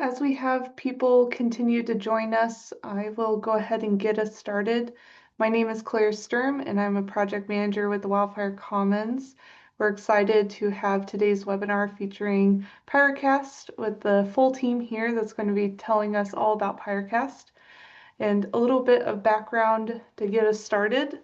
as we have people continue to join us, I will go ahead and get us started. My name is Claire Sturm, and I'm a project manager with the Wildfire Commons. We're excited to have today's webinar featuring PyreCast with the full team here that's going to be telling us all about PyreCast. And a little bit of background to get us started.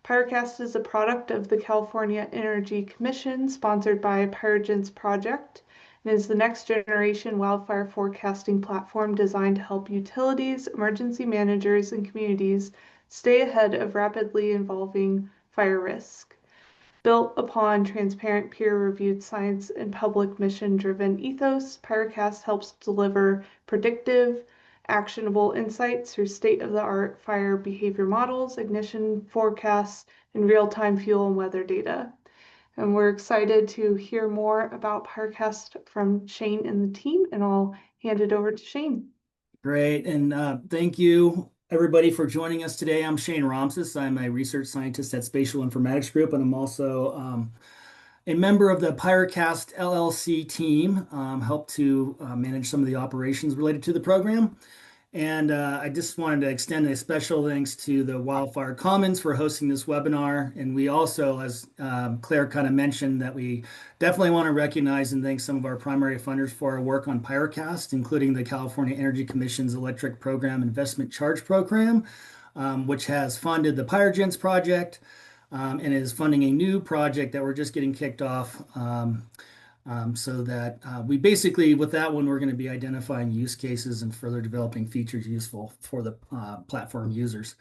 PyreCast is a product of the California Energy Commission, sponsored by PyroGen's project, and is the next generation wildfire forecasting platform designed to help utilities, emergency managers, and communities stay ahead of rapidly evolving fire risk. Built upon transparent, peer-reviewed science and public mission-driven ethos, PyreCast helps deliver predictive, actionable insights through state-of-the-art fire behavior models, ignition forecasts, and real-time fuel and weather data. And we're excited to hear more about PyreCast from Shane and the team, and I'll hand it over to Shane. Great, and thank you everybody for joining us today. I'm Shane Romsis. I'm a research scientist at Spatial Informatics Group, and I'm also a member of the PyreCast LLC team, help to manage some of the operations related to the program. And I just wanted to extend a special thanks to the Wildfire Commons for hosting this webinar. And we also, as Claire kind of mentioned, that we definitely want to recognize and thank some of our primary funders for our work on PyreCast, including the California Energy Commission's Electric Program Investment Charge Program, which has funded the PyroGens project and is funding a new project that we're just getting kicked off. So that we basically, with that one, we're going to be identifying use cases and further developing features useful for the platform users.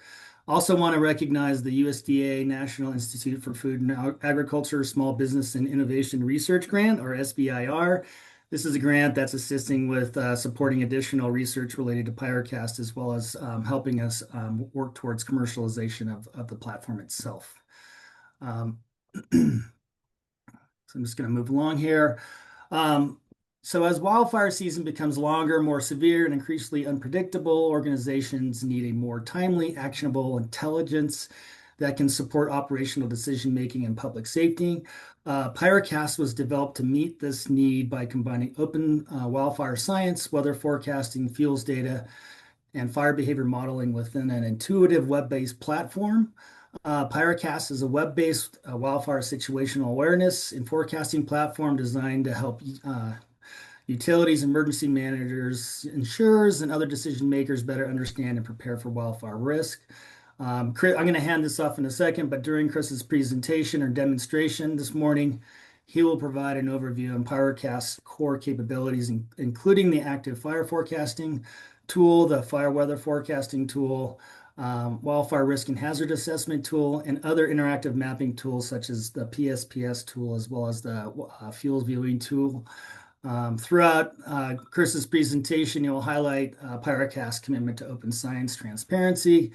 Also want to recognize the USDA National Institute for Food and Agriculture Small Business and Innovation Research Grant, or SBIR. This is a grant that's assisting with supporting additional research related to PyreCast, as well as helping us work towards commercialization of the platform itself. So I'm just going to move along here. So as wildfire season becomes longer, more severe, and increasingly unpredictable, organizations need a more timely, actionable intelligence that can support operational decision-making and public safety. PyreCast was developed to meet this need by combining open wildfire science, weather forecasting, fuels data, and fire behavior modeling within an intuitive web-based platform. PyreCast is a web-based wildfire situational awareness and forecasting platform designed to help utilities, emergency managers, insurers, and other decision makers better understand and prepare for wildfire risk. I'm going to hand this off in a second, but during Chris's presentation or demonstration this morning, he will provide an overview on PyreCast's core capabilities, including the active fire forecasting tool, the fire weather forecasting tool, wildfire risk and hazard assessment tool, and other interactive mapping tools such as the PSPS tool, as well as the fuel viewing tool. Throughout Chris's presentation, he will highlight PyreCast's commitment to open science, transparency,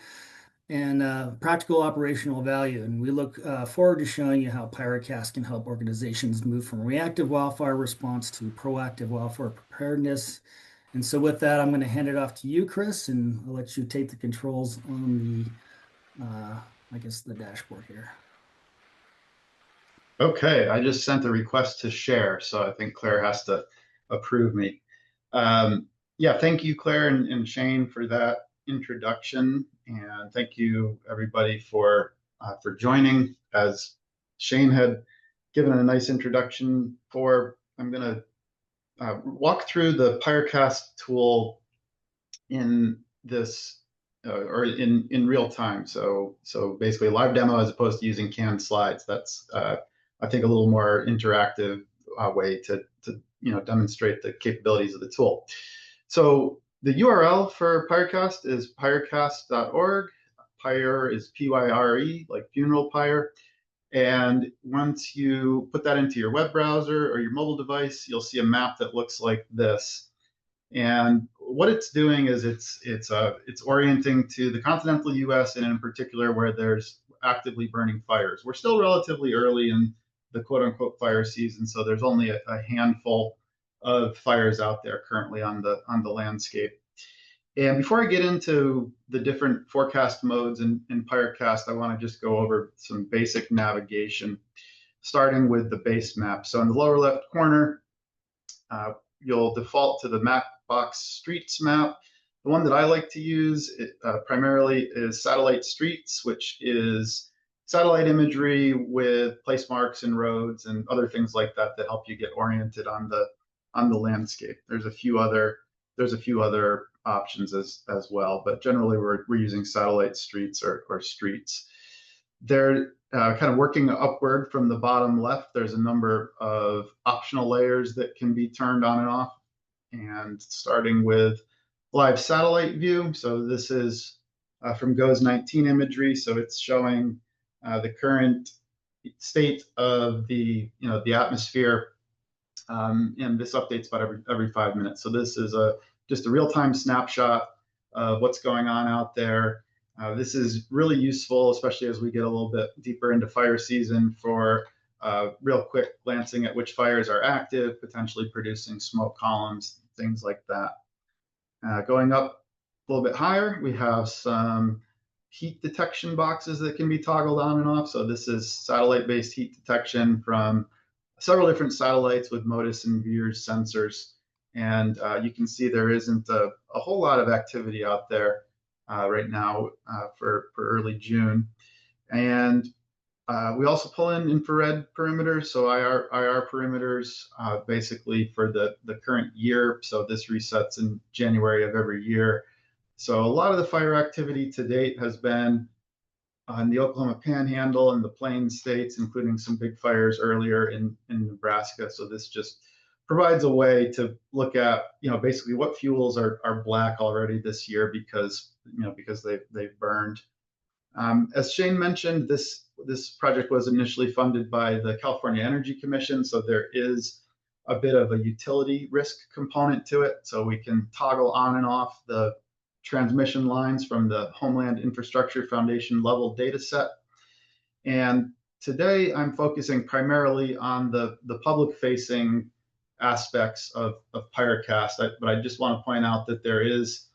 and practical operational value. And we look forward to showing you how PyreCast can help organizations move from reactive wildfire response to proactive wildfire preparedness. And so with that, I'm going to hand it off to you, Chris, and I'll let you take the controls on the, I guess, the dashboard here. Okay, I just sent a request to share, so I think Claire has to approve me. Yeah, thank you, Claire and Shane, for that introduction, and thank you, everybody, for joining. As Shane had given a nice introduction for, I'm going to walk through the PyreCast tool in this or in real time. So basically a live demo as opposed to using canned slides. That's I think a little more interactive way to demonstrate the capabilities of the tool. So the URL for PyreCast is pyrecast.org. Pyre is P-Y-R-E, like funeral pyre. And once you put that into your web browser or your mobile device, you'll see a map that looks like this. And what it's doing is it's orienting to the continental U.S. and in particular where there's actively burning fires. We're still relatively early in the quote-unquote fire season, so there's only a handful of fires out there currently on the landscape. And before I get into the different forecast modes in PyreCast, I want to just go over some basic navigation, starting with the base map. So in the lower left corner, you'll default to the map box streets map. The one that I like to use primarily is satellite streets, which is satellite imagery with place marks and roads and other things like that that help you get oriented on the landscape. There's a few other options as well, but generally we're using satellite streets or streets. They're kind of working upward from the bottom left. There's a number of optional layers that can be turned on and off, and starting with live satellite view. So this is from GOES 19 imagery. So it's showing the current state of the atmosphere, and this updates about every 5 minutes. So this is just a real-time snapshot of what's going on out there. This is really useful, especially as we get a little bit deeper into fire season, for real quick glancing at which fires are active, potentially producing smoke columns, things like that. Going up a little bit higher, we have some heat detection boxes that can be toggled on and off. So this is satellite-based heat detection from several different satellites with MODIS and VIIRS sensors. And you can see there isn't a whole lot of activity out there right now for early June. And we also pull in infrared perimeters, so IR perimeters, basically for the current year. So this resets in January of every year. So a lot of the fire activity to date has been in the Oklahoma Panhandle and the Plains states, including some big fires earlier in Nebraska. So this just provides a way to look at, basically what fuels are black already this year because they've burned. As Shane mentioned, this project was initially funded by the California Energy Commission, so there is a bit of a utility risk component to it. So we can toggle on and off the transmission lines from the Homeland Infrastructure Foundation level data set. And today I'm focusing primarily on the public-facing aspects of PyreCast, but I just want to point out that there is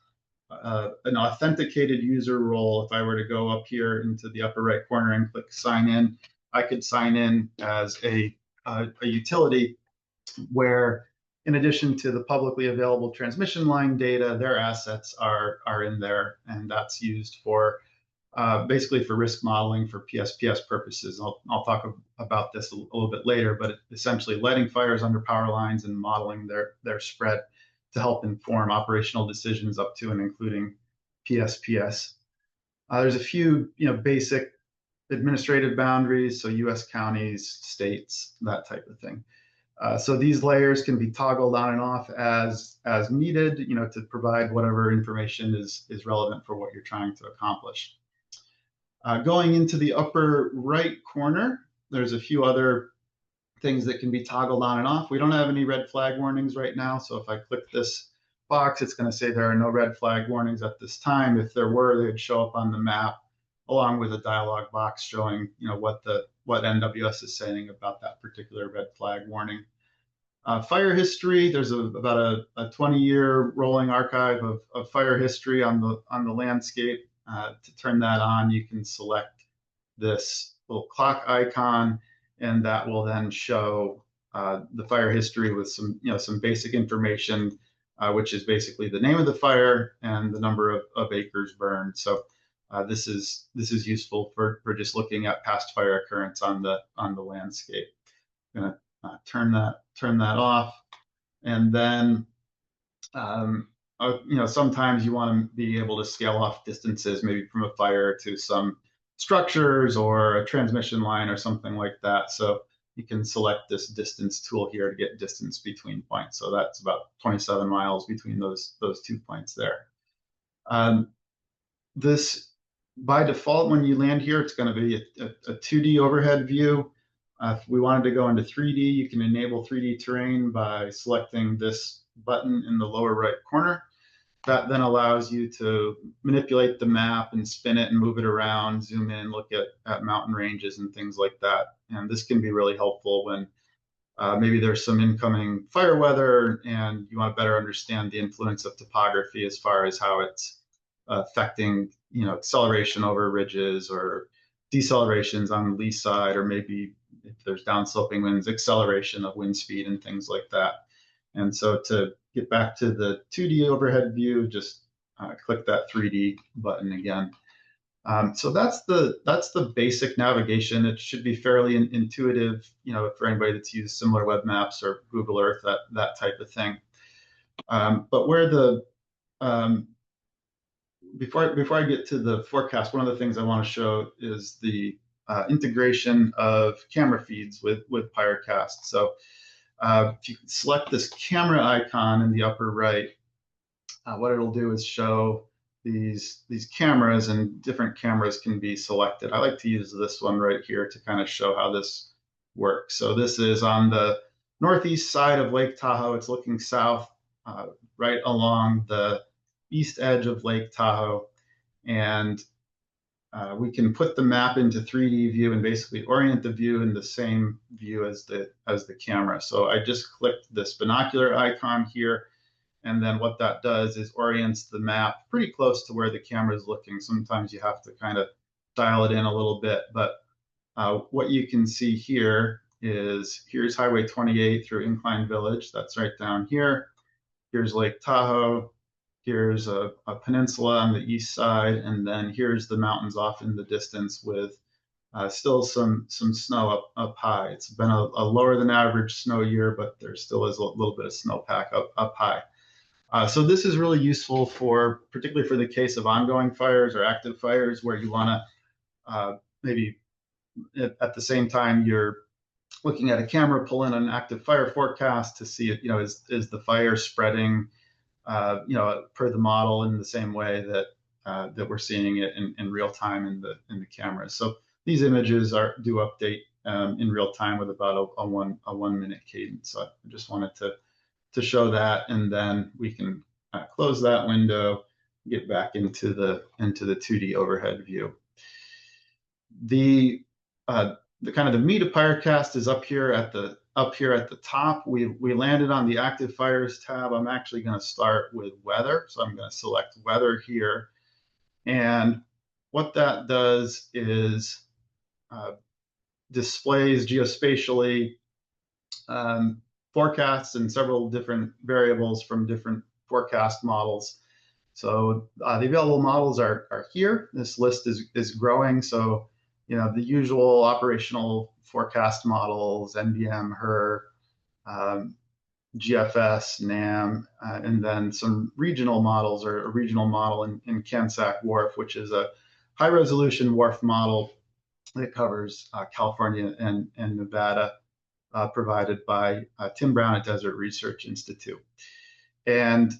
an authenticated user role. If I were to go up here into the upper right corner and click sign in, I could sign in as a utility where, in addition to the publicly available transmission line data, their assets are in there, and that's used for basically for risk modeling for PSPS purposes. I'll talk about this a little bit later, but essentially lighting fires under power lines and modeling their spread to help inform operational decisions up to and including PSPS. There's a few basic administrative boundaries, so U.S. counties, states, that type of thing. So these layers can be toggled on and off as needed, to provide whatever information is relevant for what you're trying to accomplish. Going into the upper right corner, there's a few other things that can be toggled on and off. We don't have any red flag warnings right now, so if I click this box, it's going to say there are no red flag warnings at this time. If there were, they would show up on the map along with a dialog box showing what NWS is saying about that particular red flag warning. Fire history, there's about a 20-year rolling archive of fire history on the landscape. To turn that on, you can select this little clock icon, and that will then show the fire history with some basic information, which is basically the name of the fire and the number of acres burned. So this is useful for just looking at past fire occurrence on the landscape. I'm gonna turn that off, and then sometimes you want to be able to scale off distances, maybe from a fire to some structures or a transmission line or something like that. So you can select this distance tool here to get distance between points. So that's about 27 miles between those 2 points there. This, by default, when you land here, it's going to be a 2D overhead view. If we wanted to go into 3D, you can enable 3D terrain by selecting this button in the lower right corner. That then allows you to manipulate the map and spin it and move it around, zoom in, look at mountain ranges and things like that. And this can be really helpful when maybe there's some incoming fire weather and you want to better understand the influence of topography as far as how it's affecting, acceleration over ridges or decelerations on the lee side, or maybe if there's downsloping winds, acceleration of wind speed and things like that. And so to get back to the 2D overhead view, just click that 3D button again. So that's the basic navigation. It should be fairly intuitive, for anybody that's used similar web maps or Google Earth, that type of thing. But where the before I get to the forecast, one of the things I want to show is the integration of camera feeds with PyreCast. So if you select this camera icon in the upper right, what it'll do is show these cameras, and different cameras can be selected. I like to use this one right here to kind of show how this works. So this is on the northeast side of Lake Tahoe. It's looking south, right along the east edge of Lake Tahoe, and we can put the map into 3D view and basically orient the view in the same view as the camera. So I just clicked this binocular icon here, and then what that does is orients the map pretty close to where the camera is looking. Sometimes you have to kind of dial it in a little bit, but what you can see here is here's Highway 28 through Incline Village. That's right down here. Here's Lake Tahoe. Here's a peninsula on the east side, and then here's the mountains off in the distance with still some snow up high. It's been a lower than average snow year, but there still is a little bit of snowpack up high. So this is really useful particularly for the case of ongoing fires or active fires, where you want to maybe at the same time you're looking at a camera, pull in an active fire forecast to see it. Is the fire spreading per the model in the same way that we're seeing it in real time in the cameras. So these images do update in real time with about a 1 minute cadence. So I just wanted to show that, and then we can close that window, get back into the 2D overhead view. The kind of the meat of PyreCast is up here at the top. We landed on the active fires tab. I'm actually going to start with weather, so I'm going to select weather here, and what that does is displays geospatially forecasts and several different variables from different forecast models. So the available models are here. This list is growing. So the usual operational forecast models, NBM, HER, GFS, NAM, and then some regional models, or a regional model in CANSAC WRF, which is a high resolution WRF model that covers California and Nevada, provided by Tim Brown at Desert Research Institute. And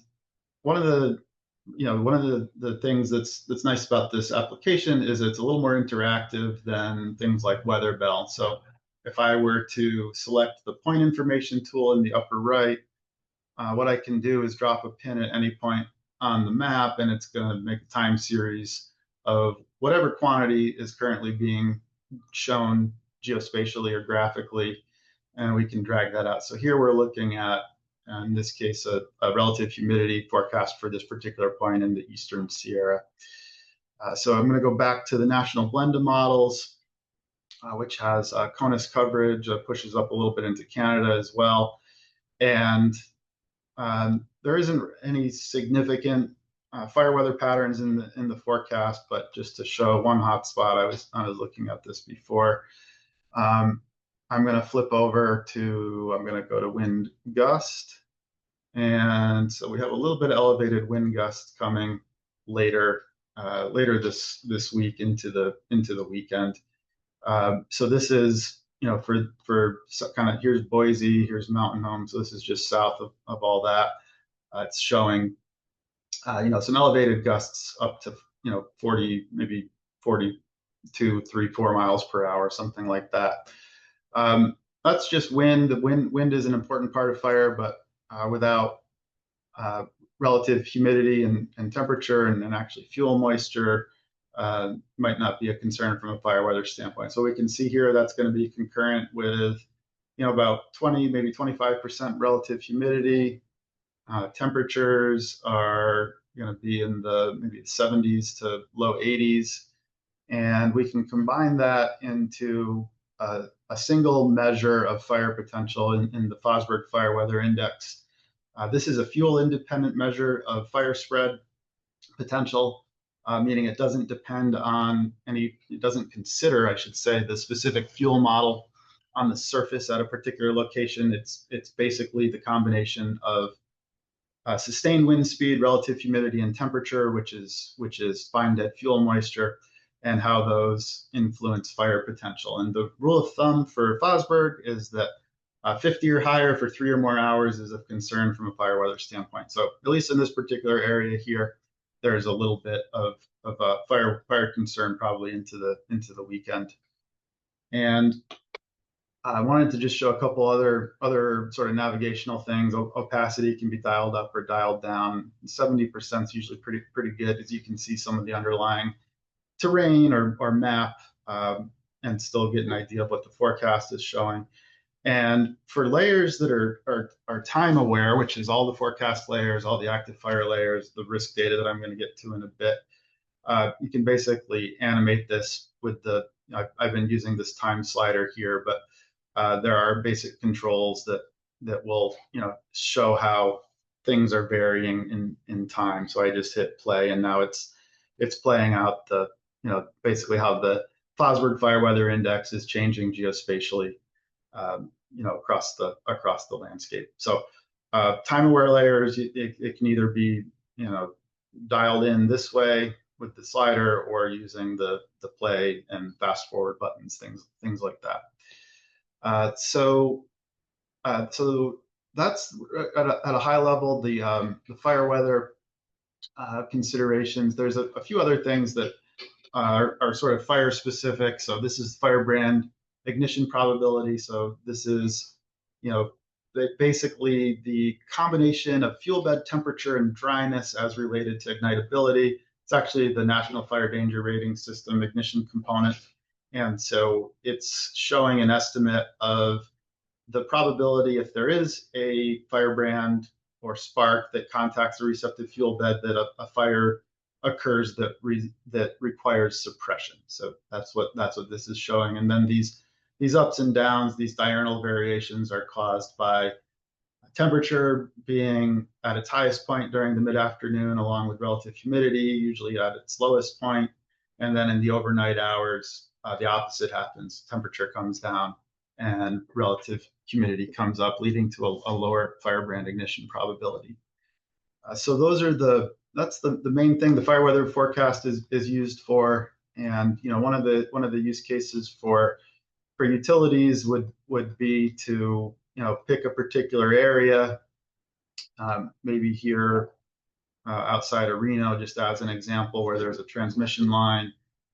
one of the things that's nice about this application is it's a little more interactive than things like Weather Bell. So if I were to select the point information tool in the upper right, what I can do is drop a pin at any point on the map, and it's going to make a time series of whatever quantity is currently being shown geospatially or graphically, and we can drag that out. So here we're looking at, in this case, a relative humidity forecast for this particular point in the Eastern Sierra. So I'm going to go back to the National Blend of Models, which has CONUS coverage, pushes up a little bit into Canada as well. And there isn't any significant fire weather patterns in the forecast, but just to show one hot spot, I was looking at this before. I'm going to flip over to, I'm going to go to wind gust. And so we have a little bit of elevated wind gusts coming later this week into the weekend. So this is, for kind of, here's Boise, here's Mountain Home. So this is just south of all that. It's showing, some elevated gusts up to, 40, maybe 42, 3, 4 miles per hour, something like that. That's just wind. The wind is an important part of fire, but without relative humidity and temperature and actually fuel moisture, might not be a concern from a fire weather standpoint. So we can see here that's going to be concurrent with, about 20, maybe 25% relative humidity. Temperatures are going to be in the maybe 70s to low 80s. And we can combine that into a single measure of fire potential in the Fosberg Fire Weather Index. This is a fuel independent measure of fire spread potential, meaning it doesn't depend on it doesn't consider, I should say, the specific fuel model on the surface at a particular location. It's basically the combination of sustained wind speed, relative humidity, and temperature, which is fine dead fuel moisture, and how those influence fire potential. And the rule of thumb for Fosberg is that 50 or higher for 3 or more hours is of concern from a fire weather standpoint. So at least in this particular area here, there's a little bit of fire concern probably into the weekend. And I wanted to just show a couple other sort of navigational things. Opacity can be dialed up or dialed down. 70% is usually pretty good, as you can see some of the underlying terrain or map, and still get an idea of what the forecast is showing. And for layers that are time aware, which is all the forecast layers, all the active fire layers, the risk data that I'm going to get to in a bit, you can basically animate this with I've been using this time slider here, but there are basic controls that will show how things are varying in time. So I just hit play, and now it's playing out basically how the Fosberg Fire Weather Index is changing geospatially, across the landscape. So time aware layers, it can either be dialed in this way with the slider, or using the play and fast forward buttons, things like that. So that's at a high level the fire weather considerations. There's a few other things that are sort of fire specific. So this is firebrand ignition probability. So this is basically the combination of fuel bed temperature and dryness as related to ignitability. It's actually the National Fire Danger Rating System ignition component. And so it's showing an estimate of the probability, if there is a firebrand or spark that contacts a receptive fuel bed, that a fire occurs that requires suppression. So that's what this is showing. And then these ups and downs, these diurnal variations, are caused by temperature being at its highest point during the mid-afternoon, along with relative humidity, usually at its lowest point. And then in the overnight hours, the opposite happens. Temperature comes down and relative humidity comes up, leading to a lower firebrand ignition probability. So that's the main thing the fire weather forecast is used for. And one of the use cases for utilities would be to pick a particular area, maybe here outside of Reno, just as an example, where there's a transmission line,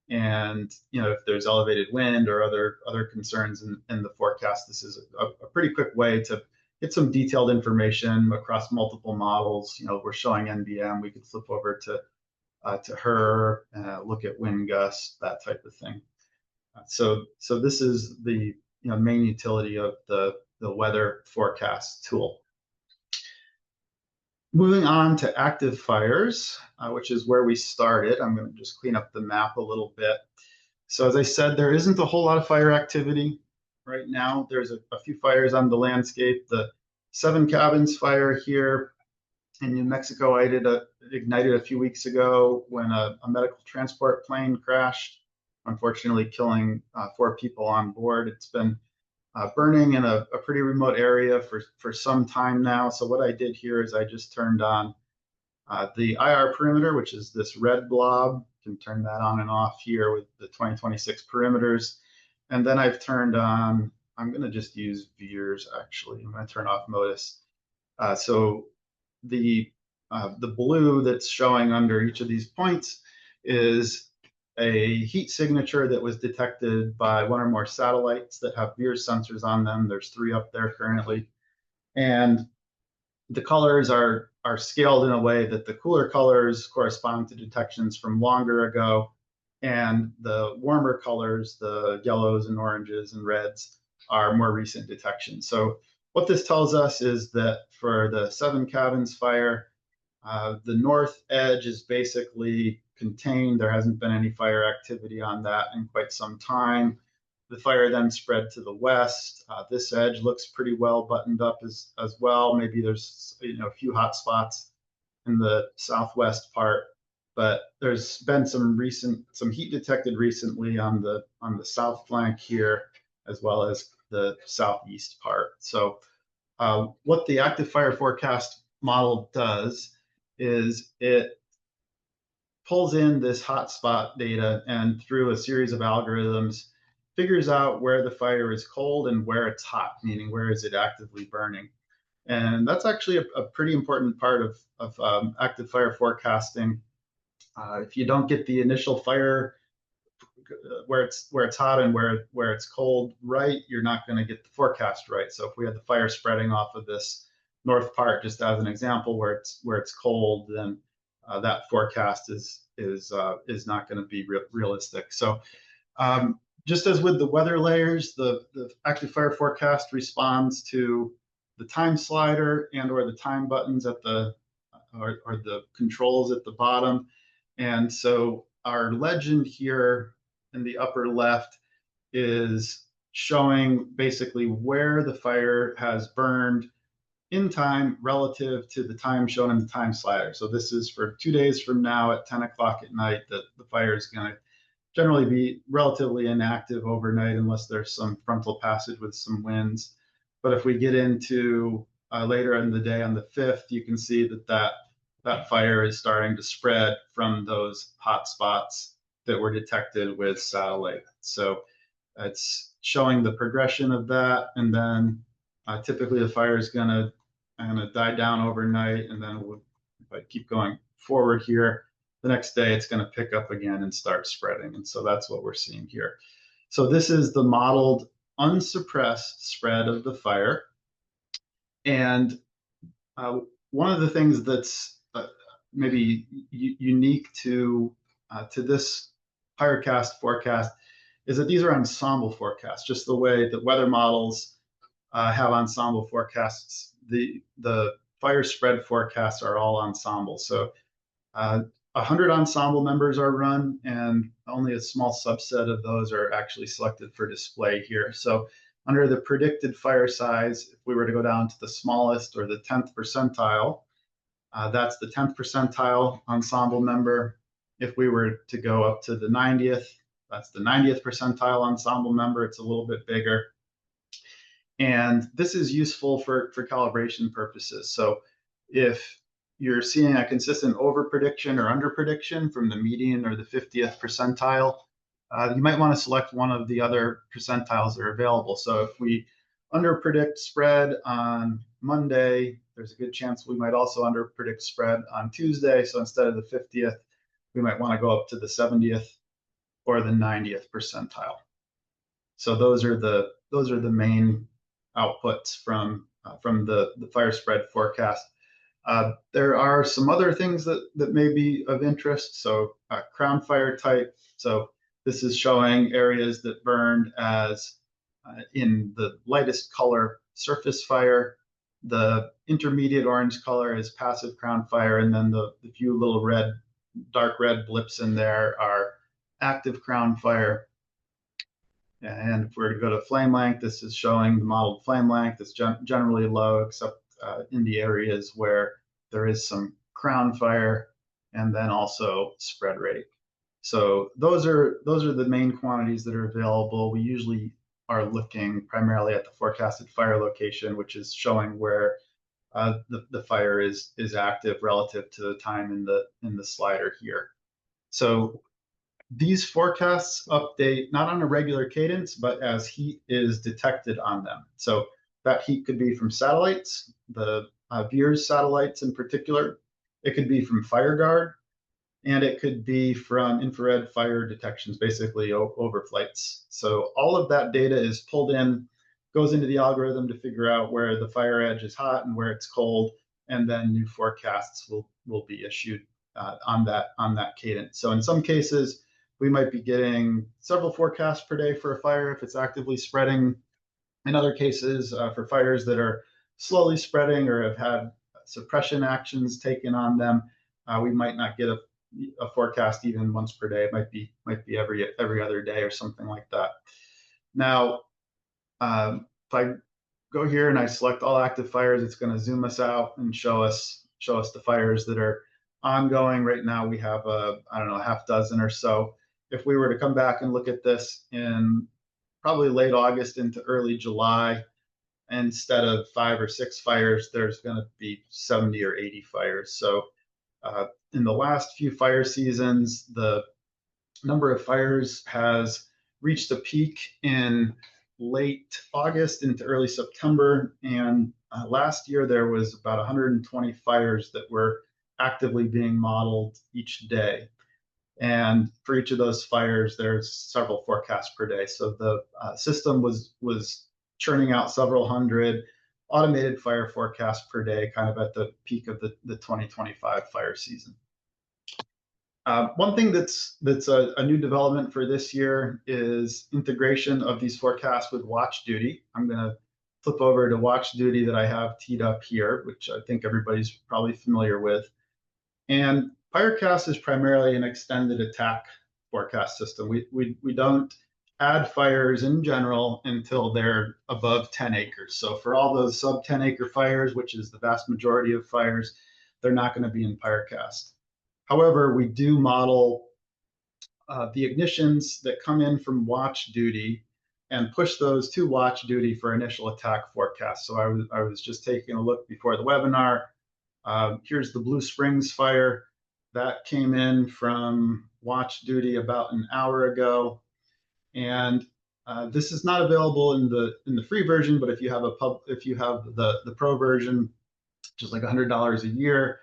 and if there's elevated wind or other concerns in the forecast, this is a pretty quick way to get some detailed information across multiple models. We're showing NBM. We could flip over to her, look at wind gusts, that type of thing. So this is the main utility of the weather forecast tool. Moving on to active fires, which is where we started. I'm going to just clean up the map a little bit. So as I said, there isn't a whole lot of fire activity right now. There's a few fires on the landscape. The Seven Cabins fire here in New Mexico, ignited a few weeks ago when a medical transport plane crashed, unfortunately killing 4 people on board. It's been burning in a pretty remote area for some time now. So what I did here is I just turned on the IR perimeter, which is this red blob. You can turn that on and off here with the 2026 perimeters. And then I've turned on, I'm going to just use VIIRS actually. I'm going to turn off MODIS. So the blue that's showing under each of these points is a heat signature that was detected by one or more satellites that have VIIRS sensors on them. There's 3 up there currently. And the colors are scaled in a way that the cooler colors correspond to detections from longer ago, and the warmer colors, the yellows and oranges and reds, are more recent detections. So what this tells us is that for the Seven Cabins fire, the north edge is basically contained. There hasn't been any fire activity on that in quite some time. The fire then spread to the west. This edge looks pretty well buttoned up as well. Maybe there's a few hot spots in the southwest part, but there's been some heat detected recently on the south flank here, as well as the southeast part. So what the active fire forecast model does is it pulls in this hotspot data and through a series of algorithms figures out where the fire is cold and where it's hot, meaning where is it actively burning. And that's actually a pretty important part of active fire forecasting. If you don't get the initial fire where it's hot and where it's cold right, you're not going to get the forecast right. So if we had the fire spreading off of this north part, just as an example, where it's cold, then that forecast is not going to be realistic. So just as with the weather layers, the active fire forecast responds to the time slider and or the time buttons at the or the controls at the bottom. And so our legend here in the upper left is showing basically where the fire has burned in time relative to the time shown in the time slider. So this is for 2 days from now at 10 o'clock at night, that the fire is going to generally be relatively inactive overnight unless there's some frontal passage with some winds. But if we get into later in the day on the 5th, you can see that fire is starting to spread from those hot spots that were detected with satellite. So it's showing the progression of that, and then typically the fire is going to die down overnight, and then if I keep going forward here, the next day it's going to pick up again and start spreading. And so that's what we're seeing here. So this is the modeled unsuppressed spread of the fire. And one of the things that's maybe unique to this PyreCast forecast is that these are ensemble forecasts, just the way that weather models have ensemble forecasts. The fire spread forecasts are all ensemble. So 100 ensemble members are run, and only a small subset of those are actually selected for display here. So under the predicted fire size, if we were to go down to the smallest or the 10th percentile, that's the 10th percentile ensemble member. If we were to go up to the 90th, that's the 90th percentile ensemble member. It's a little bit bigger. And this is useful for calibration purposes. So if you're seeing a consistent over prediction or under prediction from the median or the 50th percentile, you might want to select one of the other percentiles that are available. So if we under predict spread on Monday, there's a good chance we might also under predict spread on Tuesday. So instead of the 50th, we might want to go up to the 70th or the 90th percentile. So those are the main outputs from the fire spread forecast. There are some other things that may be of interest. So crown fire type. So this is showing areas that burned as in the lightest color surface fire. The intermediate orange color is passive crown fire, and then the few little dark red blips in there are active crown fire. And if we're to go to flame length, this is showing the modeled flame length. It's generally low, except in the areas where there is some crown fire, and then also spread rate. So those are the main quantities that are available. We usually are looking primarily at the forecasted fire location, which is showing where the fire is active relative to the time in the slider here. So these forecasts update not on a regular cadence, but as heat is detected on them. So that heat could be from satellites, the VIIRS satellites in particular. It could be from FireGuard, and it could be from infrared fire detections, basically overflights. So all of that data is pulled in, goes into the algorithm to figure out where the fire edge is hot and where it's cold, and then new forecasts will be issued on that cadence. So in some cases, we might be getting several forecasts per day for a fire if it's actively spreading. In other cases, for fires that are slowly spreading or have had suppression actions taken on them, we might not get a forecast even once per day. It might be every other day or something like that. Now, if I go here and I select all active fires, it's going to zoom us out and show us the fires that are ongoing. Right now we have I don't know, a half dozen or so. If we were to come back and look at this in probably late August into early July, instead of 5 or 6 fires, there's going to be 70 or 80 fires. So in the last few fire seasons, the number of fires has reached a peak in late August into early September. And last year, there was about 120 fires that were actively being modeled each day. And for each of those fires, there's several forecasts per day. So the system was churning out several hundred automated fire forecasts per day, kind of at the peak of the 2025 fire season. One thing that's a new development for this year is integration of these forecasts with Watch Duty. I'm going to flip over to Watch Duty that I have teed up here, which I think everybody's probably familiar with. And PyreCast is primarily an extended attack forecast system. We don't add fires in general until they're above 10 acres. So for all those sub 10 acre fires, which is the vast majority of fires, they're not going to be in PyreCast. However, we do model the ignitions that come in from Watch Duty and push those to Watch Duty for initial attack forecast. So I was just taking a look before the webinar. Here's the Blue Springs fire that came in from Watch Duty about an hour ago, and this is not available in the free version. But if you have the pro version, which is like $100 a year,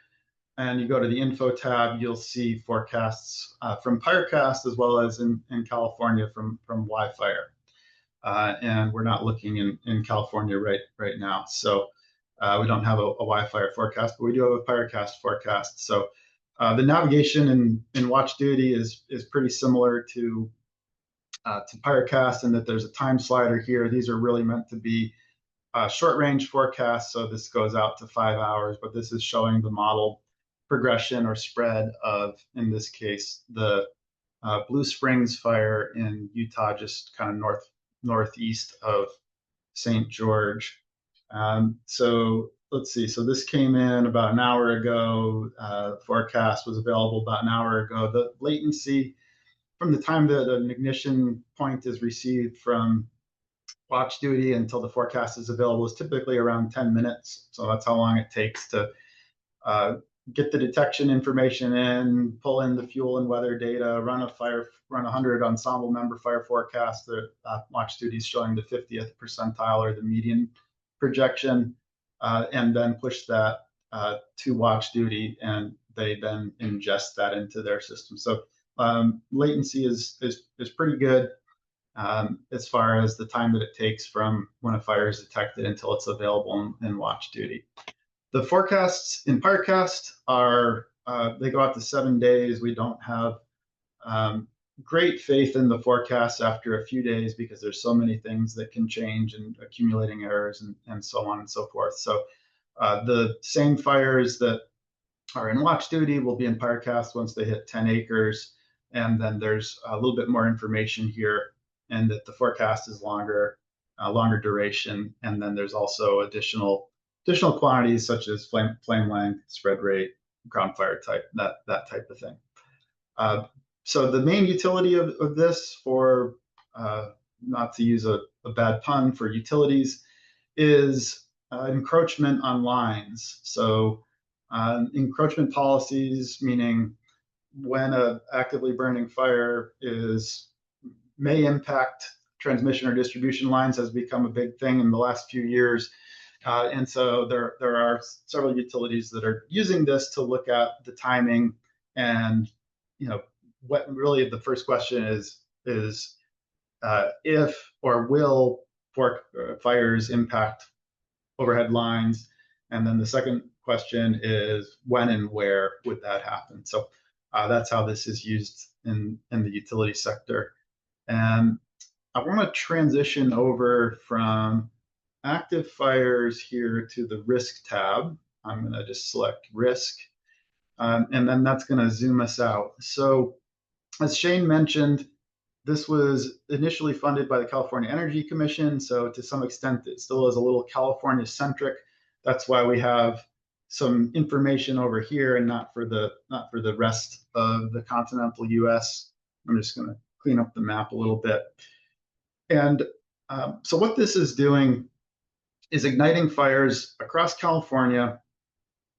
and you go to the info tab, you'll see forecasts from PyreCast as well as in California from Wildfire. And we're not looking in California right now. So we don't have a Wildfire forecast, but we do have a PyreCast forecast. So the navigation in Watch Duty is pretty similar to PyreCast in that there's a time slider here. These are really meant to be short range forecasts. So this goes out to 5 hours, but this is showing the model progression or spread of, in this case, the Blue Springs fire in Utah, just kind of northeast of St. George. So let's see. So this came in about an hour ago. Forecast was available about an hour ago. The latency from the time that an ignition point is received from Watch Duty until the forecast is available is typically around 10 minutes. So that's how long it takes to get the detection information in, pull in the fuel and weather data, run 100 ensemble member fire forecast. The Watch Duty is showing the 50th percentile or the median projection, and then push that to Watch Duty, and they then ingest that into their system. So latency is pretty good as far as the time that it takes from when a fire is detected until it's available in Watch Duty. The forecasts in PyreCast are, they go out to 7 days. We don't have great faith in the forecasts after a few days because there's so many things that can change and accumulating errors and so on and so forth. So the same fires that are in Watch Duty will be in PyreCast once they hit 10 acres. And then there's a little bit more information here, and that the forecast is longer duration. And then there's also additional quantities such as flame length, spread rate, ground fire type, that type of thing. So the main utility of this, for not to use a bad pun, for utilities, is encroachment on lines. So encroachment policies, meaning when an actively burning fire may impact transmission or distribution lines, has become a big thing in the last few years. And so there are several utilities that are using this to look at the timing, and what really the first question is if or will fires impact overhead lines, and then the second question is when and where would that happen. So that's how this is used in the utility sector. And I want to transition over from active fires here to the risk tab. I'm going to just select risk, and then that's going to zoom us out. So as Shane mentioned, This was initially funded by the California Energy Commission, so to some extent it still is a little California centric. That's why we have some information over here and not for the rest of the continental US. I'm just going to clean up the map a little bit. And so what this is doing is igniting fires across California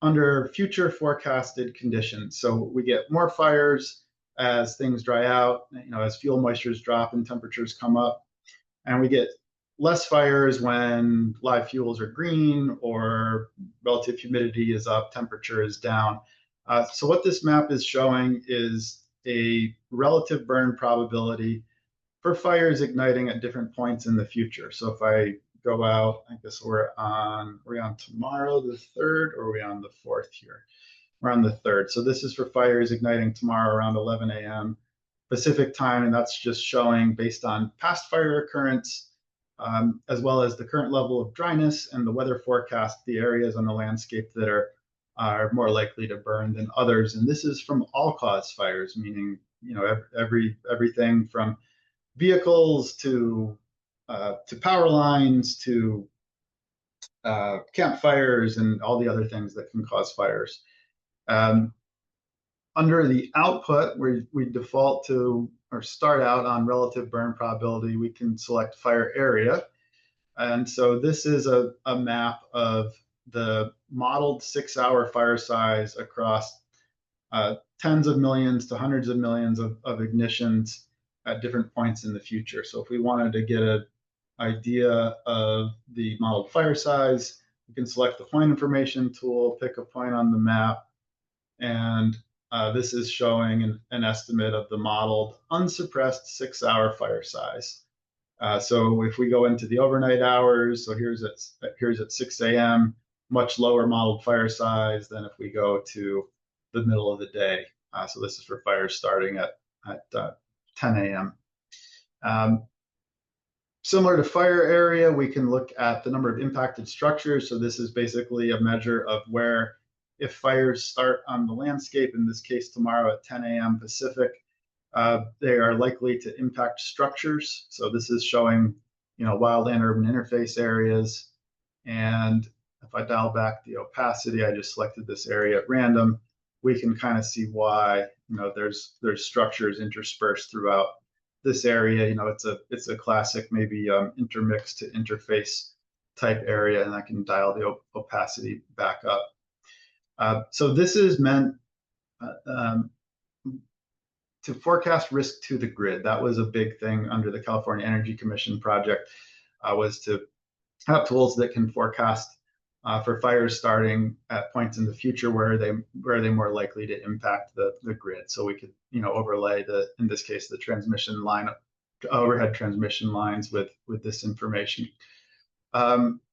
under future forecasted conditions. So we get more fires as things dry out, as fuel moistures drop and temperatures come up, and we get less fires when live fuels are green or relative humidity is up, temperature is down. So what this map is showing is a relative burn probability for fires igniting at different points in the future. So if I go out, I guess are we on tomorrow, the 3rd, or are we on the 4th here? We're on the 3rd. So this is for fires igniting tomorrow around 11 a.m. Pacific time, and that's just showing based on past fire occurrence, as well as the current level of dryness and the weather forecast, the areas on the landscape that are more likely to burn than others. And this is from all cause fires, meaning everything from vehicles to power lines to campfires and all the other things that can cause fires. Under the output, where we default to or start out on relative burn probability, we can select fire area. And so this is a map of the modeled 6-hour fire size across tens of millions to hundreds of millions of ignitions at different points in the future. So if we wanted to get an idea of the modeled fire size, we can select the point information tool, pick a point on the map, and this is showing an estimate of the modeled unsuppressed 6-hour fire size. So if we go into the overnight hours, so here's at 6 a.m., much lower modeled fire size than if we go to the middle of the day. So this is for fires starting at 10 a.m. Similar to fire area, we can look at the number of impacted structures. So this is basically a measure of where, if fires start on the landscape, in this case tomorrow at 10 a.m. Pacific, they are likely to impact structures. So this is showing, wildland urban interface areas. And if I dial back the opacity, I just selected this area at random, we can kind of see why, there's structures interspersed throughout this area. It's a classic maybe intermix to interface type area, and I can dial the opacity back up. So this is meant to forecast risk to the grid. That was a big thing under the California Energy Commission project, was to have tools that can forecast for fires starting at points in the future where they're more likely to impact the grid. So we could overlay in this case the transmission line, overhead transmission lines with this information.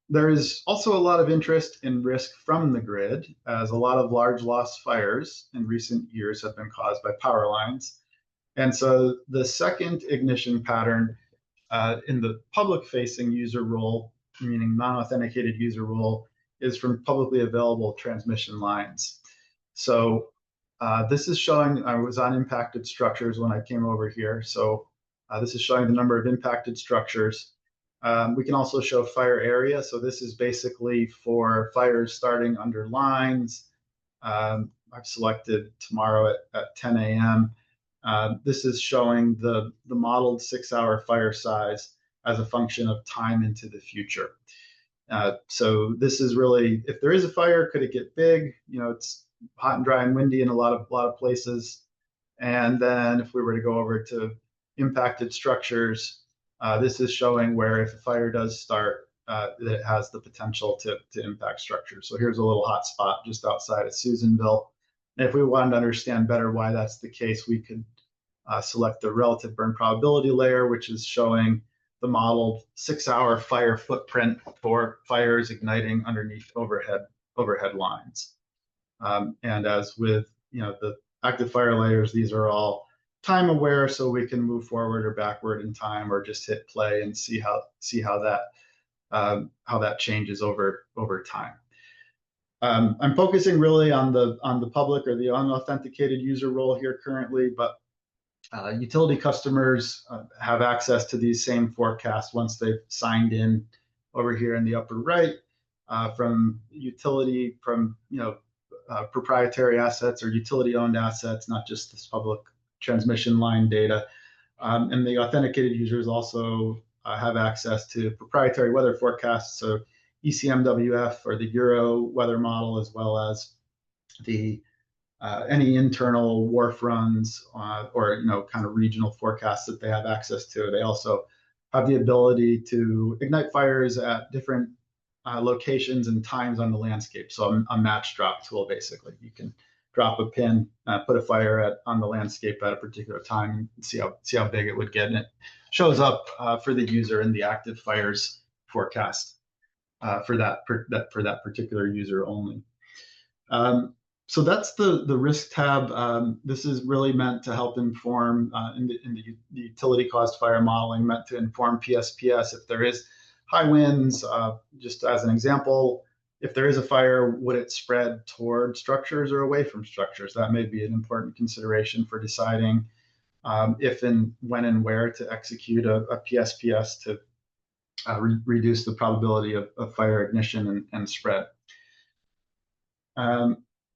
There is also a lot of interest in risk from the grid, as a lot of large loss fires in recent years have been caused by power lines. And so the second ignition pattern in the public-facing user role, meaning non-authenticated user role, is from publicly available transmission lines. So this is showing, I was on impacted structures when I came over here. So this is showing the number of impacted structures. We can also show fire area. So this is basically for fires starting under lines. I've selected tomorrow at 10 a.m. This is showing the modeled 6-hour fire size as a function of time into the future. So this is really, if there is a fire, could it get big? It's hot and dry and windy in a lot of places. And then if we were to go over to impacted structures, this is showing where if a fire does start, it has the potential to impact structures. So here's a little hot spot just outside of Susanville. And if we wanted to understand better why that's the case, we could select the relative burn probability layer, which is showing the modeled 6-hour fire footprint for fires igniting underneath overhead lines. And as with the active fire layers, these are all time aware, so we can move forward or backward in time, or just hit play and see how that changes over time. I'm focusing really on the public or the unauthenticated user role here currently, but Utility customers have access to these same forecasts once they've signed in over here in the upper right from proprietary assets or utility-owned assets, not just this public transmission line data. And the authenticated users also have access to proprietary weather forecasts, so ECMWF or the Euro weather model, as well as the any internal wharf runs or kind of regional forecasts that they have access to. They also have the ability to ignite fires at different locations and times on the landscape. So a match drop tool, basically. You can drop a pin, put a fire on the landscape at a particular time, and see how big it would get, and it shows up for the user in the active fires forecast for that particular user only. So that's the risk tab. This is really meant to help inform in the utility caused fire modeling, meant to inform PSPS if there is high winds. Just as an example, if there is a fire, would it spread toward structures or away from structures? That may be an important consideration for deciding if and when and where to execute a PSPS to reduce the probability of fire ignition and spread.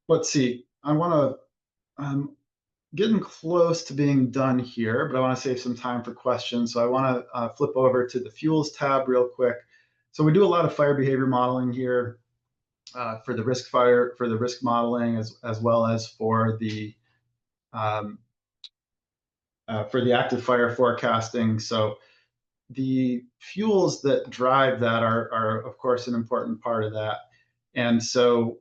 Let's see, I want to, getting close to being done here, but I want to save some time for questions. So I want to flip over to the fuels tab real quick. So we do a lot of fire behavior modeling here for the risk modeling, as well as for the active fire forecasting. So the fuels that drive that are of course an important part of that. And so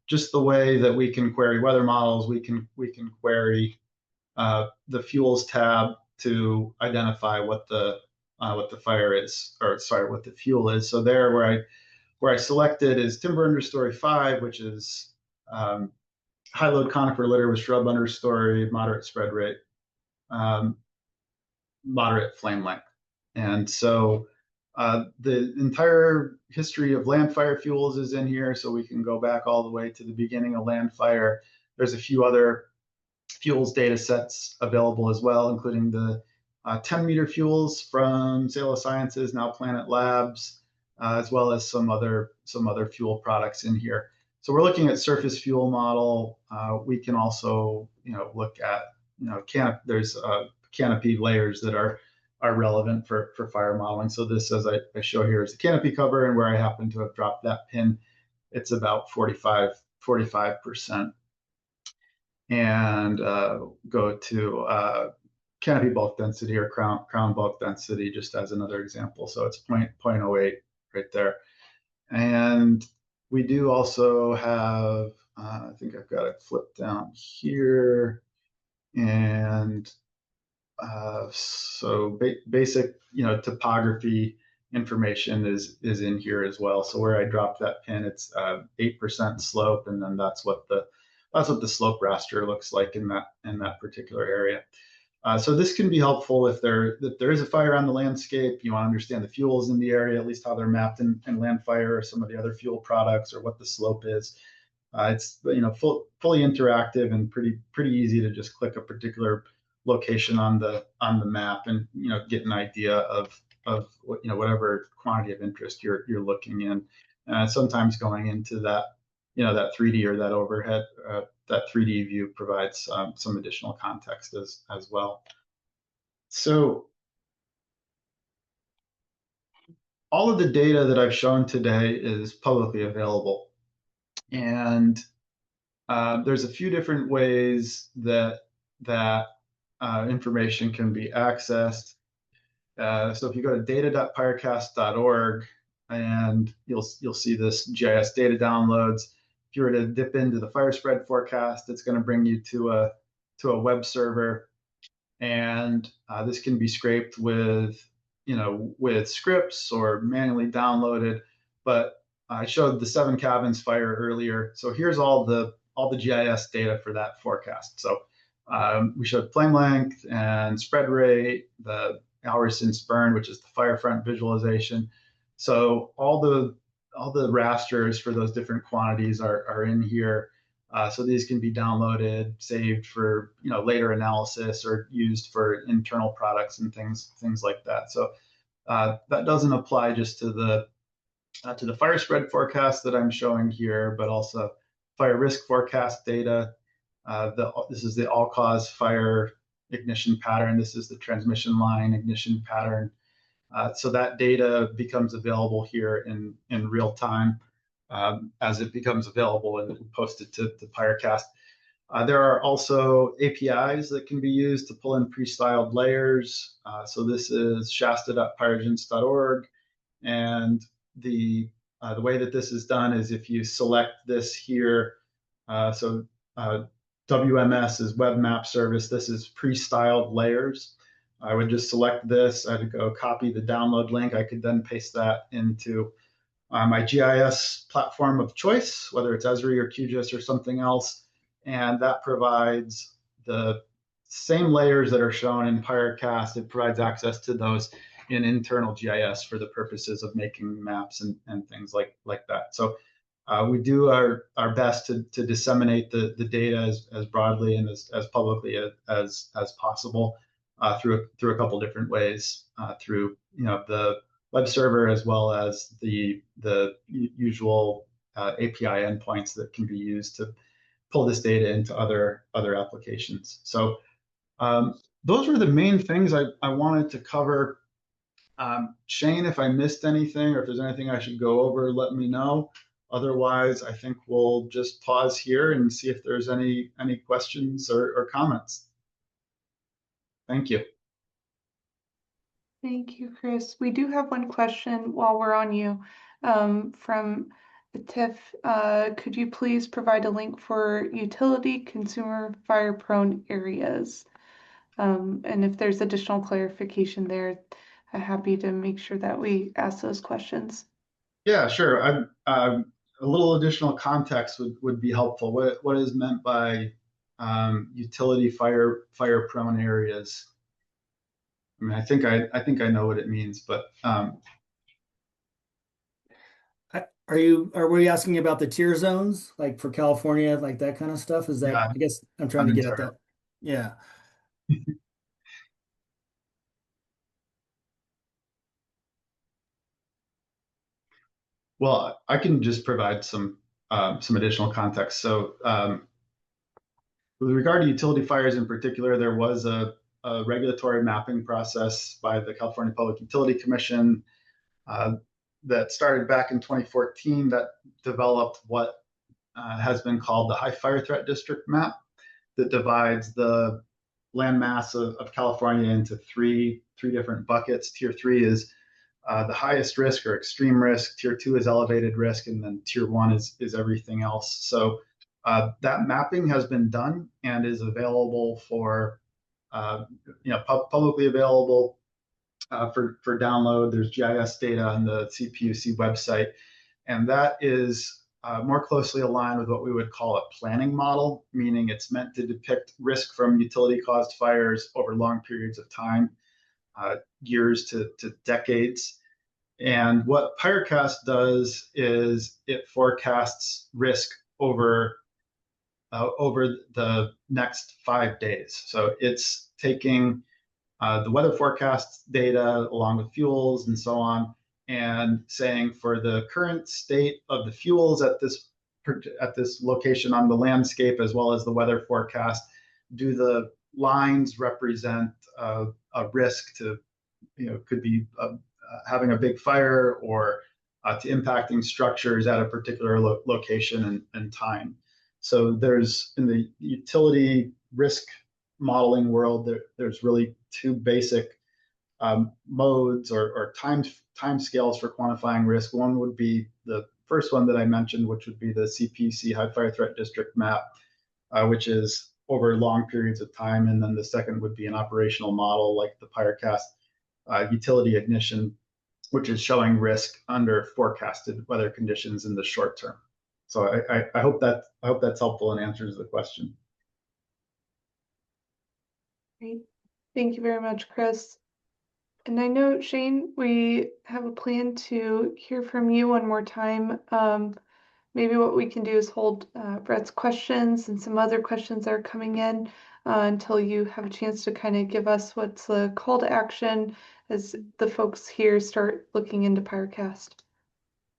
just the way that we can query weather models, we can query the fuels tab to identify what the fire is, or sorry, what the fuel is. So there, where I selected is timber understory 5, which is high load conifer litter with shrub understory, moderate spread rate, moderate flame length, and so the entire history of land fire fuels is in here, so we can go back all the way to the beginning of land fire. There's a few other fuels data sets available as well, including the 10-meter fuels from Salo Sciences, now Planet Labs, as well as some other fuel products in here. So we're looking at surface fuel model. We can also look at there's canopy layers that are relevant for fire modeling. So this, as I show here, is the canopy cover, and where I happen to have dropped that pin, it's about 45%. And go to canopy bulk density or crown bulk density, just as another example. So it's 0.08 right there. And we do also have, I think I've got it flipped down here, and so basic, topography information is in here as well. So where I dropped that pin, it's 8% slope, and then that's what the slope raster looks like in that particular area. So this can be helpful if there is a fire on the landscape. You want to understand the fuels in the area, at least how they're mapped in land fire, or some of the other fuel products, or what the slope is. It's fully interactive and pretty easy to just click a particular location on the map and get an idea of whatever quantity of interest you're looking in. Sometimes going into that that 3D or that overhead, that 3D view provides some additional context as well. So all of the data that I've shown today is publicly available, and there's a few different ways that information can be accessed. So if you go to data.pyrecast.org, and you'll see this GIS data downloads. If you were to dip into the fire spread forecast, it's going to bring you to a web server, and this can be scraped with scripts or manually downloaded. But I showed the 7 cabins fire earlier, so here's all the GIS data for that forecast. So we showed flame length and spread rate, the hours since burn, which is the fire front visualization. So all the rasters for those different quantities are in here. So these can be downloaded, saved for later analysis, or used for internal products and things like that. So that doesn't apply just to the fire spread forecast that I'm showing here, but also fire risk forecast data. This is the all-cause fire ignition pattern. This is the transmission line ignition pattern. So that data becomes available here in real time as it becomes available and posted to PyreCast. There are also APIs that can be used to pull in pre-styled layers. So this is shasta.pyrogens.org, and the way that this is done is if you select this here, so WMS is Web Map Service. This is pre-styled layers. I would just select this. I'd go copy the download link. I could then paste that into my GIS platform of choice, whether it's Esri or QGIS or something else. And that provides the same layers that are shown in PyreCast. It provides access to those in internal GIS for the purposes of making maps and things like that. So we do our best to disseminate the data as broadly and as publicly as possible through a couple different ways, through the web server as well as the usual API endpoints that can be used to pull this data into other applications. So those were the main things I wanted to cover. Shane, if I missed anything or if there's anything I should go over, let me know. Otherwise, I think we'll just pause here and see if there's any questions or comments. Thank you. Thank you, Chris. We do have one question while we're on you from Tiff. Could you please provide a link for utility consumer fire prone areas? And if there's additional clarification there, I'm happy to make sure that we ask those questions. Yeah, sure. A little additional context would be helpful. What is meant by utility fire prone areas? I mean, I think I know what it means, but Are we asking about the tier zones, like for California, like that kind of stuff? Is that, yeah, I guess I'm trying to get at that. Yeah. Well, I can just provide some additional context. So, with regard to utility fires in particular, there was a regulatory mapping process by the California Public Utility Commission that started back in 2014 that developed what has been called the High Fire Threat District map that divides the landmass of California into three different buckets. Tier 3 is the highest risk or extreme risk. Tier 2 is elevated risk, and then Tier 1 is everything else. So that mapping has been done and is available for publicly available for download. There's GIS data on the CPUC website, and that is more closely aligned with what we would call a planning model, meaning it's meant to depict risk from utility-caused fires over long periods of time, years to decades. And what PyreCast does is it forecasts risk over the next 5 days. So it's taking the weather forecast data along with fuels and so on, and saying for the current state of the fuels at this location on the landscape, as well as the weather forecast, do the lines represent a risk to, could be having a big fire or to impacting structures at a particular location and time. So there's, in the utility risk modeling world, there's really two basic modes or time scales for quantifying risk. One would be the first one that I mentioned, which would be the CPC High Fire Threat District map, which is over long periods of time. And then the second would be an operational model like the PyreCast utility ignition, which is showing risk under forecasted weather conditions in the short term. So I hope that's helpful and answers the question. Great. Thank you very much, Chris. And I know, Shane, we have a plan to hear from you one more time, maybe what we can do is hold Brett's questions and some other questions that are coming in until you have a chance to kind of give us what's the call to action as the folks here start looking into PyreCast.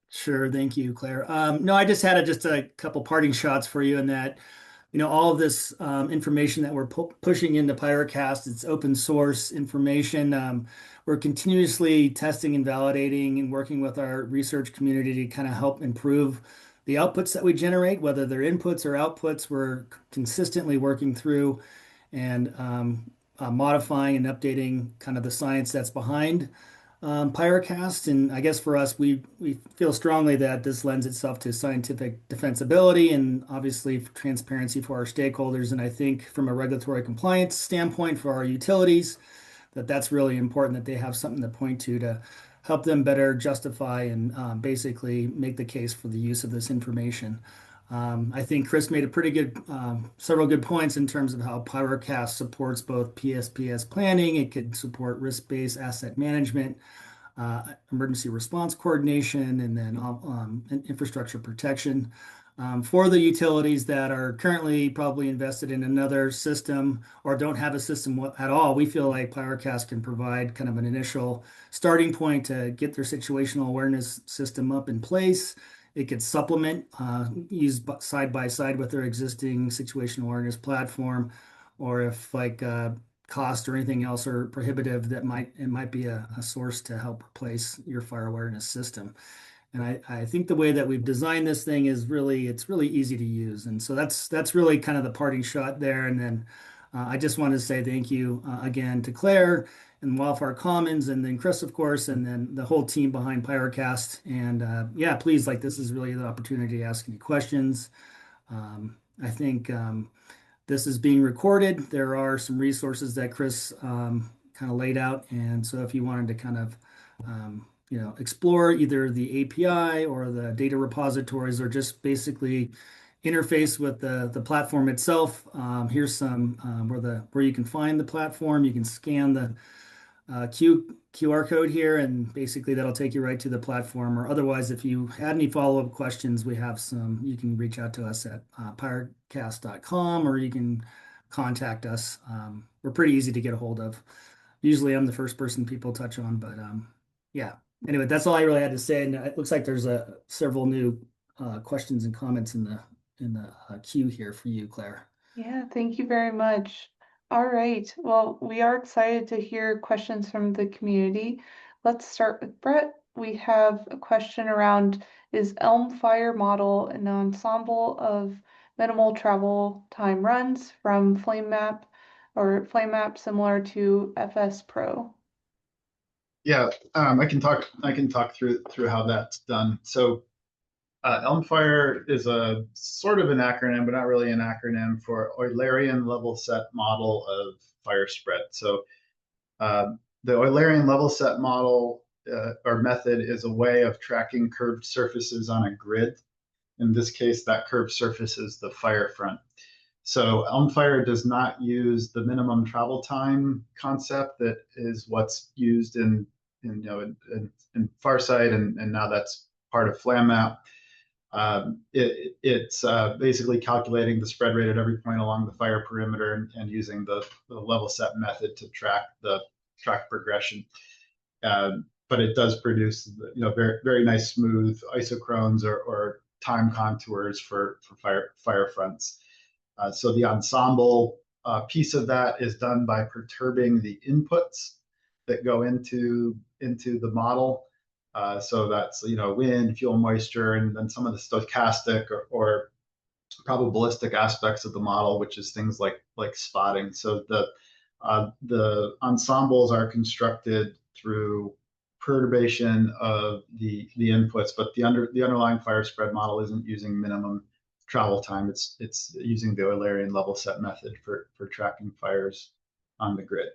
Sure, thank you, Claire. No, I just had just a couple parting shots for you in that, all of this information that we're pushing into PyreCast, it's open source information. We're continuously testing and validating and working with our research community to kind of help improve the outputs that we generate, whether they're inputs or outputs. We're consistently working through and modifying and updating kind of the science that's behind PyreCast. And I guess for us, we feel strongly that this lends itself to scientific defensibility and obviously for transparency for our stakeholders. And I think from a regulatory compliance standpoint for our utilities, that's really important that they have something to point to help them better justify and basically make the case for the use of this information. I think Chris made a pretty good, several good points in terms of how PyreCast supports both PSPS planning. It could support risk-based asset management, emergency response coordination, and then infrastructure protection. For the utilities that are currently probably invested in another system or don't have a system at all, we feel like PyreCast can provide kind of an initial starting point to get their situational awareness system up in place. It could supplement, use side by side with their existing situational awareness platform, or if like cost or anything else are prohibitive, it might be a source to help replace your fire awareness system. And I think the way that we've designed this thing is it's really easy to use. And so that's really kind of the parting shot there. And then I just want to say thank you again to Claire and Wildfire Commons, and then Chris, of course, and then the whole team behind PyreCast. And yeah, please, this is really the opportunity to ask any questions. I think this is being recorded. There are some resources that Chris kind of laid out. And so if you wanted to kind of, explore either the API or the data repositories or just basically interface with the platform itself, here's some where you can find the platform. You can scan the QR code here, and basically that'll take you right to the platform. Or otherwise, if you had any follow-up questions, we have some. You can reach out to us at pyrecast.com, or you can contact us. We're pretty easy to get a hold of. Usually, I'm the first person people touch on, but yeah. Anyway, that's all I really had to say. And it looks like there's several new questions and comments in the queue here for you, Claire. Yeah, thank you very much. All right. Well, we are excited to hear questions from the community. Let's start with Brett. We have a question around, is Wildfire model an ensemble of minimal travel time runs from Flame Map similar to FS Pro? Yeah, I can talk through how that's done. So Wildfire is a sort of an acronym, but not really an acronym, for Eulerian level set model of fire spread. So the Eulerian level set model or method is a way of tracking curved surfaces on a grid. In this case, that curved surface is the fire front. So Wildfire does not use the minimum travel time concept that is what's used in Farsight, and now that's part of FlamMap. It's basically calculating the spread rate at every point along the fire perimeter and using the level set method to track progression. But it does produce very, very nice smooth isochrones or time contours for fire fronts. So the ensemble piece of that is done by perturbing the inputs that go into the model. So that's wind, fuel, moisture, and then some of the stochastic or probabilistic aspects of the model, which is things like spotting. So the ensembles are constructed through perturbation of the inputs, but the underlying fire spread model isn't using minimum travel time. It's using the Eulerian level set method for tracking fires on the grid.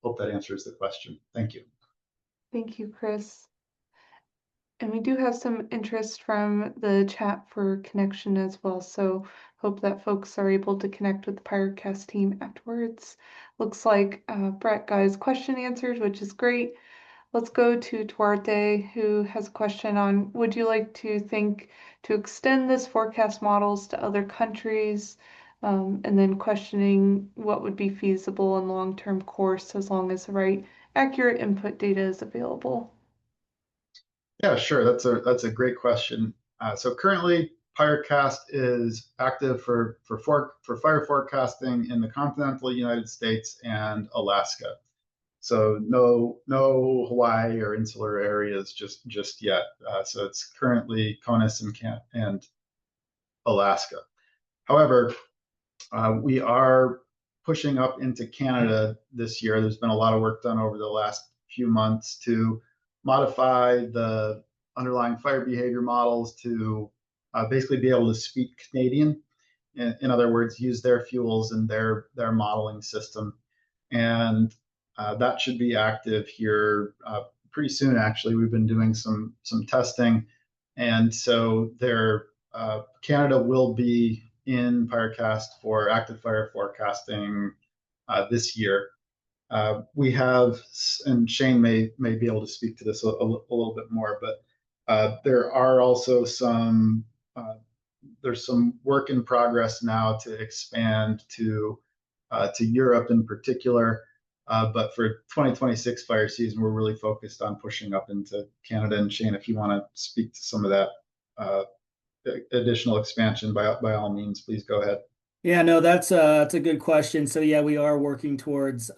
Hope that answers the question. Thank you. Thank you, Chris. And we do have some interest from the chat for connection as well, so hope that folks are able to connect with the PyreCast team afterwards. Looks like Brett got his question answered, which is great. Let's go to Duarte, who has a question on, would you like to think to extend this forecast models to other countries? And then questioning what would be feasible in long-term course as long as the right accurate input data is available. Yeah, sure. That's a great question. So currently, PyreCast is active for fire forecasting in the continental United States and Alaska. So no Hawaii or insular areas just yet. So it's currently CONUS and Alaska. However, we are pushing up into Canada this year. There's been a lot of work done over the last few months to modify the underlying fire behavior models to basically be able to speak Canadian. In other words, use their fuels in their modeling system. And that should be active here pretty soon. Actually, we've been doing some testing, and so Canada will be in PyreCast for active fire forecasting this year. We have, and Shane may be able to speak to this a little bit more, but there are also there's some work in progress now to expand to Europe in particular. But for 2026 fire season, we're really focused on pushing up into Canada. And Shane, if you want to speak to some of that additional expansion, by all means, please go ahead. Yeah, no, that's a good question. So yeah, we are working towards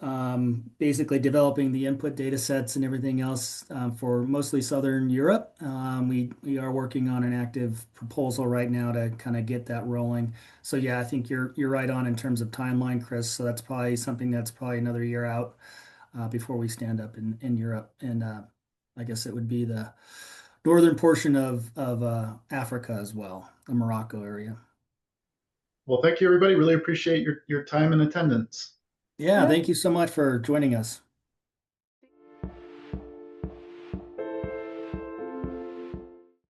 basically developing the input data sets and everything else for mostly Southern Europe. We are working on an active proposal right now to kind of get that rolling. So yeah, I think you're right on in terms of timeline, Chris. So that's probably something that's probably another year out before we stand up in Europe. And I guess it would be the northern portion of Africa as well, the Morocco area. Well, thank you, everybody. Really appreciate your time and attendance. Yeah, Yeah. thank you so much for joining us.